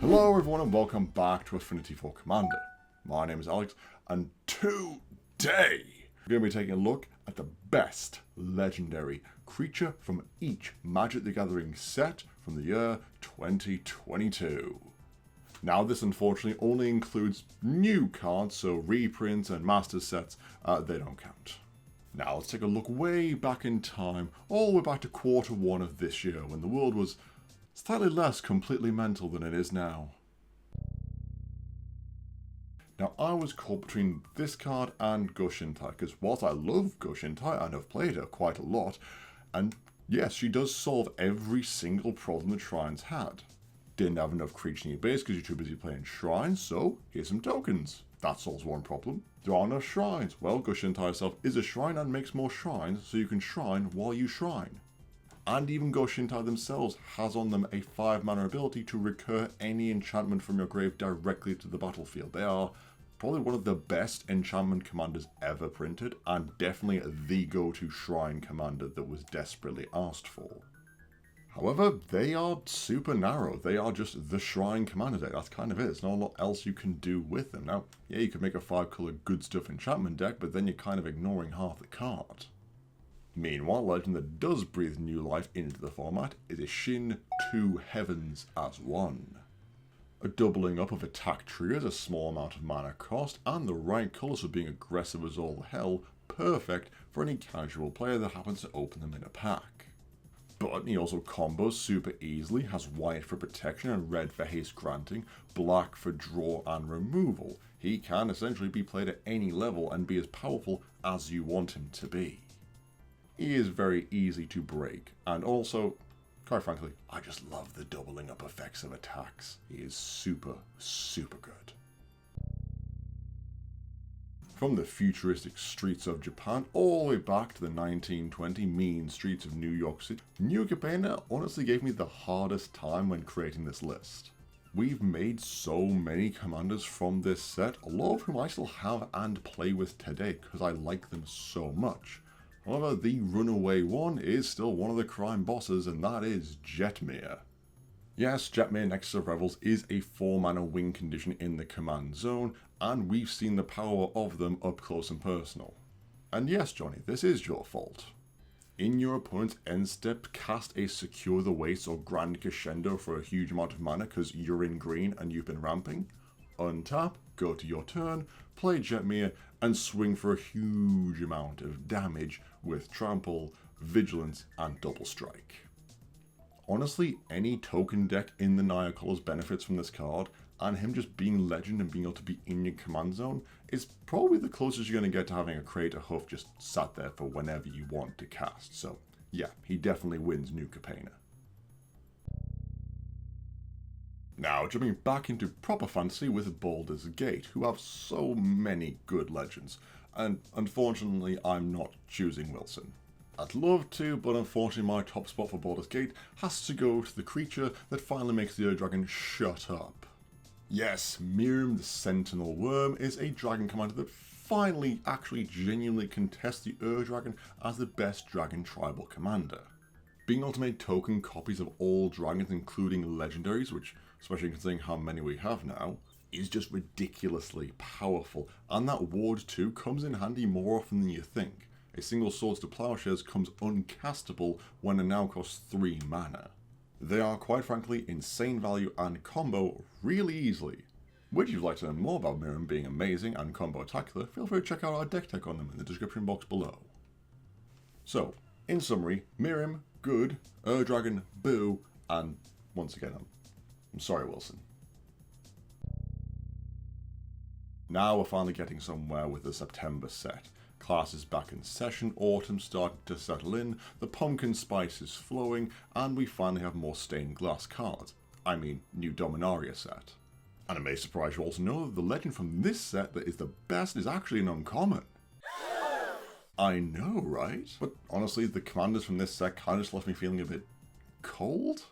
Hello everyone and welcome back to Affinity for Commander. My name is Alex and today we're going to be taking a look at the best legendary creature from each Magic the Gathering set from the year 2022. Now this unfortunately only includes new cards, so reprints and master sets, they don't count. Now let's take a look way back in time, all the way back to Q1 of this year when the world was slightly less completely mental than it is now. Now I was caught between this card and Gushintai, because whilst I love Gushintai and have played her quite a lot, and yes, she does solve every single problem the Shrines had. Didn't have enough creatures in your base because you're too busy playing Shrines, so here's some tokens. That solves one problem. There aren't enough Shrines. Well, Gushintai herself is a Shrine and makes more Shrines, so you can Shrine while you Shrine. And even Gushintai themselves has on them a 5-mana ability to recur any enchantment from your grave directly to the battlefield. They are probably one of the best enchantment commanders ever printed, and definitely the go-to Shrine commander that was desperately asked for. However, they are super narrow. They are just the Shrine commander deck. That's kind of it. There's not a lot else you can do with them. Now, yeah, you could make a 5-color good stuff enchantment deck, but then you're kind of ignoring half the card. Meanwhile, legend that does breathe new life into the format is a Shin 2 Heavens as 1. A doubling up of attack triggers, a small amount of mana cost, and the right colours for being aggressive as all hell, perfect for any casual player that happens to open them in a pack. But he also combos super easily, has white for protection and red for haste granting, black for draw and removal. He can essentially be played at any level and be as powerful as you want him to be. He is very easy to break, and also, quite frankly, I just love the doubling up effects of attacks. He is super, super good. From the futuristic streets of Japan all the way back to the 1920 mean streets of New York City, New Capenna honestly gave me the hardest time when creating this list. We've made so many commanders from this set, a lot of whom I still have and play with today because I like them so much. However, the runaway one is still one of the crime bosses, and that is Jetmir. Yes, Jetmir Nexus of Revels is a 4-mana win condition in the command zone, and we've seen the power of them up close and personal. And yes, Johnny, this is your fault. In your opponent's end step, cast a Secure the Waste or Grand Crescendo for a huge amount of mana because you're in green and you've been ramping. Untap, go to your turn, play Jetmir, and swing for a huge amount of damage with Trample, Vigilance, and Double Strike. Honestly, any token deck in the Naya Colors benefits from this card, and him just being legend and being able to be in your command zone is probably the closest you're going to get to having a Creator Hoof just sat there for whenever you want to cast. So yeah, he definitely wins New Capenna. Now, jumping back into proper fantasy with Baldur's Gate, who have so many good legends, and unfortunately I'm not choosing Wilson. I'd love to, but unfortunately my top spot for Baldur's Gate has to go to the creature that finally makes the Dragon shut up. Yes, Miriam the Sentinel Worm is a dragon commander that finally actually genuinely contests the Dragon as the best dragon tribal commander. Being able to make token copies of all dragons, including legendaries, which, especially considering how many we have now, is just ridiculously powerful, and that ward too comes in handy more often than you think. A single Swords to Plowshares comes uncastable when it now costs 3 mana. They are quite frankly insane value and combo really easily. Would you like to learn more about Miriam being amazing and combo-tacular, feel free to check out our deck tech on them in the description box below. So, in summary, Miriam, good, Dragon, boo, and once again, I'm sorry Wilson. Now we're finally getting somewhere with the September set. Class is back in session, autumn starting to settle in, the pumpkin spice is flowing, and we finally have more stained glass cards. I mean, new Dominaria set. And it may surprise you also know that the legend from this set that is the best is actually an uncommon. I know, right? But honestly, the commanders from this set kind of just left me feeling a bit cold?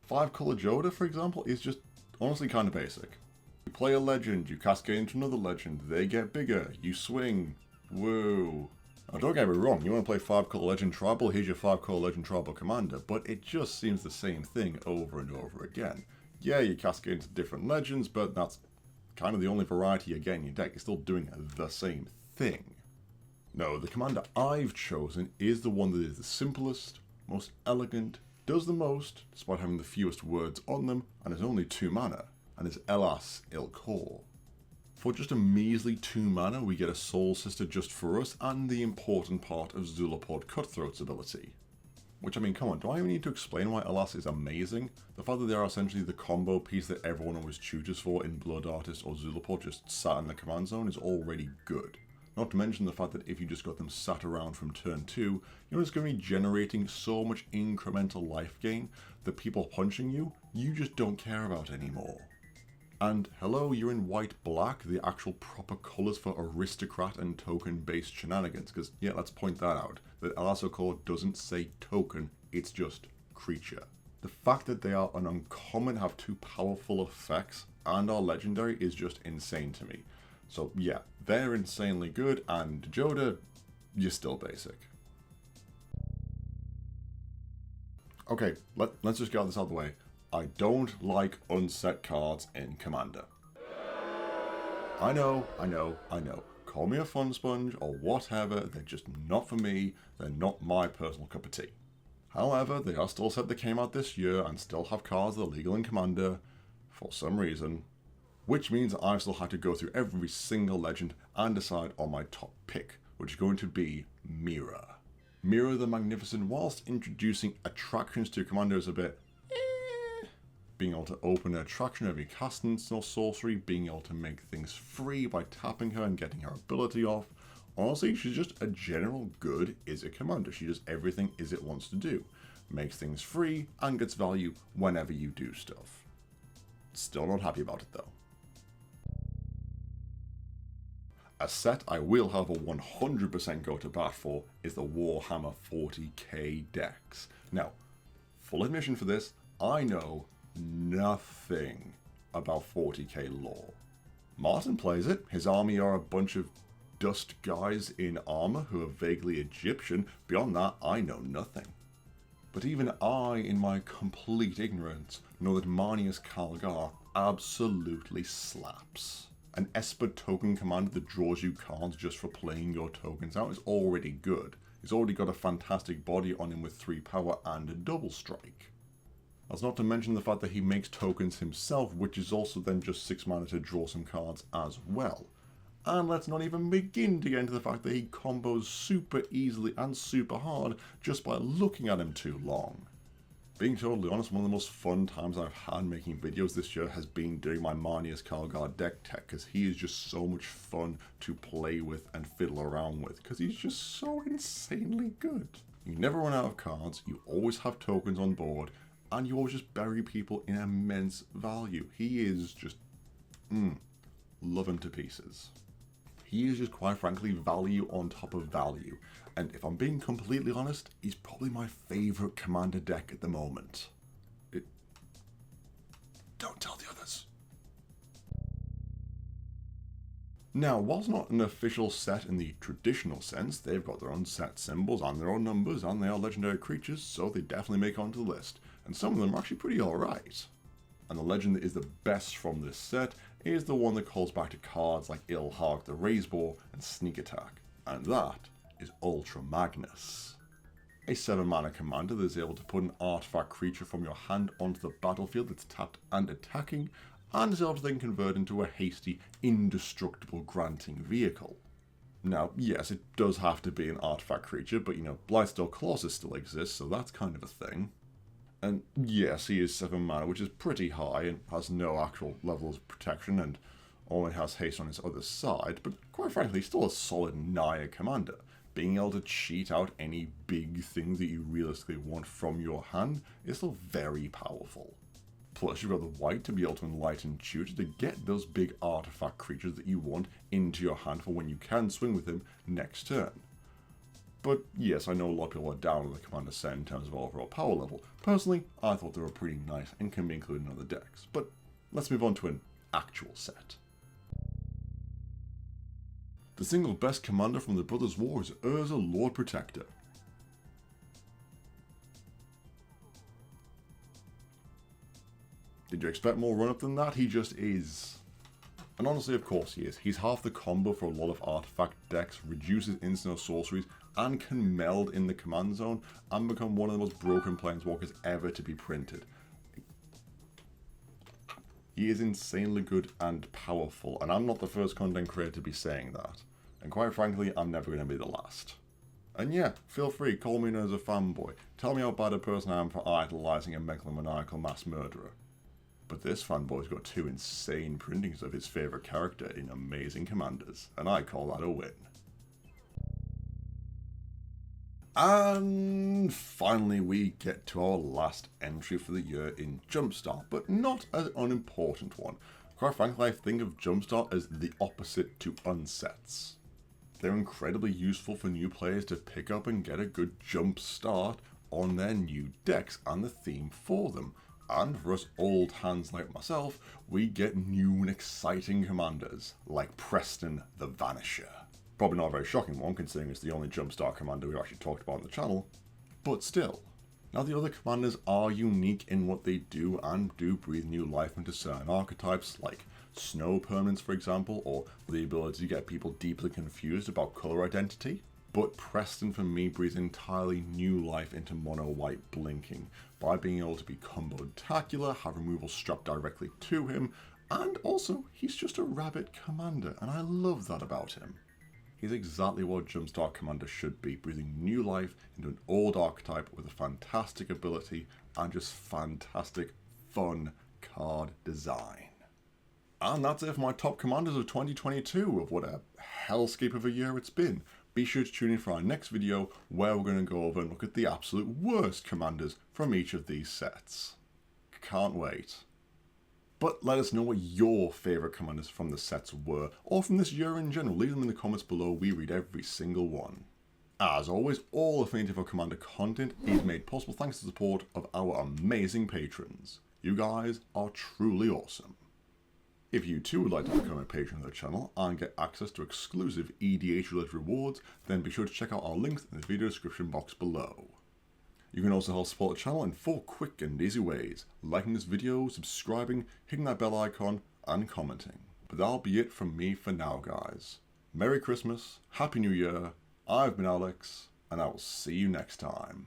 5-color Joda, for example, is just honestly kind of basic. You play a legend, you cascade into another legend, they get bigger, you swing. Woo. Now don't get me wrong, you want to play 5-color Legend Tribal, here's your 5-color Legend Tribal commander, but it just seems the same thing over and over again. Yeah, you cascade into different legends, but that's kind of the only variety you get in your deck. You're still doing the same thing. No, the commander I've chosen is the one that is the simplest, most elegant, does the most, despite having the fewest words on them, and is only 2 mana, and is Elas Ilkor. For just a measly 2 mana, we get a Soul Sister just for us, and the important part of Zulaport Cutthroat's ability. Which, I mean, come on, do I even need to explain why Elas is amazing? The fact that they are essentially the combo piece that everyone always chooses for in Blood Artist or Zulaport just sat in the command zone is already good. Not to mention the fact that if you just got them sat around from turn 2, you're just going to be generating so much incremental life gain that people punching you, you just don't care about anymore. And hello, you're in white-black, the actual proper colours for aristocrat and token-based shenanigans, because yeah, let's point that out, that Elas Ilkor doesn't say token, it's just creature. The fact that they are an uncommon, have 2 powerful effects, and are legendary is just insane to me. So yeah, they're insanely good, and Joda, you're still basic. Okay, let's just get this out of the way. I don't like unset cards in Commander. I know. Call me a fun sponge or whatever, they're just not for me, they're not my personal cup of tea. However, they are still set that came out this year and still have cards that are legal in Commander, for some reason. Which means I still had to go through every single legend and decide on my top pick, which is going to be Mira. Mira the Magnificent, whilst introducing attractions to Commander, is a bit being able to open an attraction every cast instant or sorcery, being able to make things free by tapping her and getting her ability off. Honestly, she's just a general good Izzet commander. She does everything Izzet wants to do. Makes things free and gets value whenever you do stuff. Still not happy about it though. A set I will have a 100% go to bat for is the Warhammer 40k decks. Now, full admission for this, I know nothing about 40k lore. Martin plays it. His army are a bunch of dust guys in armor who are vaguely Egyptian. Beyond that, I know nothing. But even I, in my complete ignorance, know that Marnius Calgar absolutely slaps. An Esper token commander that draws you cards just for playing your tokens out is already good. He's already got a fantastic body on him with 3 power and a double strike. That's not to mention the fact that he makes tokens himself, which is also then just 6 mana to draw some cards as well. And let's not even begin to get into the fact that he combos super easily and super hard just by looking at him too long. Being totally honest, one of the most fun times I've had making videos this year has been doing my Marnius Calgar deck tech, because he is just so much fun to play with and fiddle around with, because he's just so insanely good. You never run out of cards, you always have tokens on board, and you always just bury people in immense value. He is just, love him to pieces. He is just, quite frankly, value on top of value. And if I'm being completely honest, he's probably my favourite commander deck at the moment. Don't tell the others. Now, whilst not an official set in the traditional sense, they've got their own set symbols and their own numbers, and they are legendary creatures, so they definitely make it onto the list. And some of them are actually pretty alright. And the legend that is the best from this set is the one that calls back to cards like Ilharg the Razeboar and Sneak Attack, and that is Ultra Magnus. A 7 mana commander that is able to put an artifact creature from your hand onto the battlefield that's tapped and attacking, and is able to then convert into a hasty, indestructible granting vehicle. Now, yes, it does have to be an artifact creature, but Blightsteel Colossus still exists, so that's kind of a thing. And yes, he is 7 mana, which is pretty high and has no actual levels of protection and only has haste on his other side, but quite frankly, still a solid Naya commander. Being able to cheat out any big things that you realistically want from your hand is still very powerful. Plus, you've got the white to be able to Enlighten Tutor to get those big artifact creatures that you want into your hand for when you can swing with him next turn. But yes, I know a lot of people are down on the commander set in terms of overall power level. Personally, I thought they were pretty nice and can be included in other decks. But let's move on to an actual set. The single best commander from the Brothers' War is Urza Lord Protector. Did you expect more run-up than that? He just is. And honestly, of course he is. He's half the combo for a lot of artifact decks, reduces instant or sorceries, and can meld in the command zone, and become one of the most broken planeswalkers ever to be printed. He is insanely good and powerful, and I'm not the first content creator to be saying that. And quite frankly, I'm never going to be the last. And yeah, feel free, call me as a fanboy. Tell me how bad a person I am for idolizing a megalomaniacal mass murderer. But this fanboy's got 2 insane printings of his favourite character in amazing commanders, and I call that a win. And finally we get to our last entry for the year in Jumpstart, but not an unimportant one. Quite frankly, I think of Jumpstart as the opposite to Unsets. They're incredibly useful for new players to pick up and get a good jump start on their new decks and the theme for them. And for us old hands like myself, we get new and exciting commanders, like Preston the Vanisher. Probably not a very shocking one, considering it's the only Jumpstart commander we've actually talked about on the channel, but still. Now the other commanders are unique in what they do and do breathe new life into certain archetypes, like snow permanents for example, or the ability to get people deeply confused about colour identity. But Preston for me breathes entirely new life into mono white blinking, by being able to be combo-tacular, have removal strapped directly to him, and also he's just a rabbit commander, and I love that about him. He's exactly what Jumpstart Commander should be, breathing new life into an old archetype with a fantastic ability and just fantastic, fun card design. And that's it for my top commanders of 2022, of what a hellscape of a year it's been. Be sure to tune in for our next video, where we're going to go over and look at the absolute worst commanders from each of these sets. Can't wait. But let us know what your favourite commanders from the sets were, or from this year in general. Leave them in the comments below, we read every single one. As always, all Affinity for Commander content is made possible thanks to the support of our amazing patrons. You guys are truly awesome. If you too would like to become a patron of the channel and get access to exclusive EDH related rewards, then be sure to check out our links in the video description box below. You can also help support the channel in 4 quick and easy ways: liking this video, subscribing, hitting that bell icon, and commenting. But that'll be it from me for now, guys. Merry Christmas, Happy New Year, I've been Alex, and I will see you next time.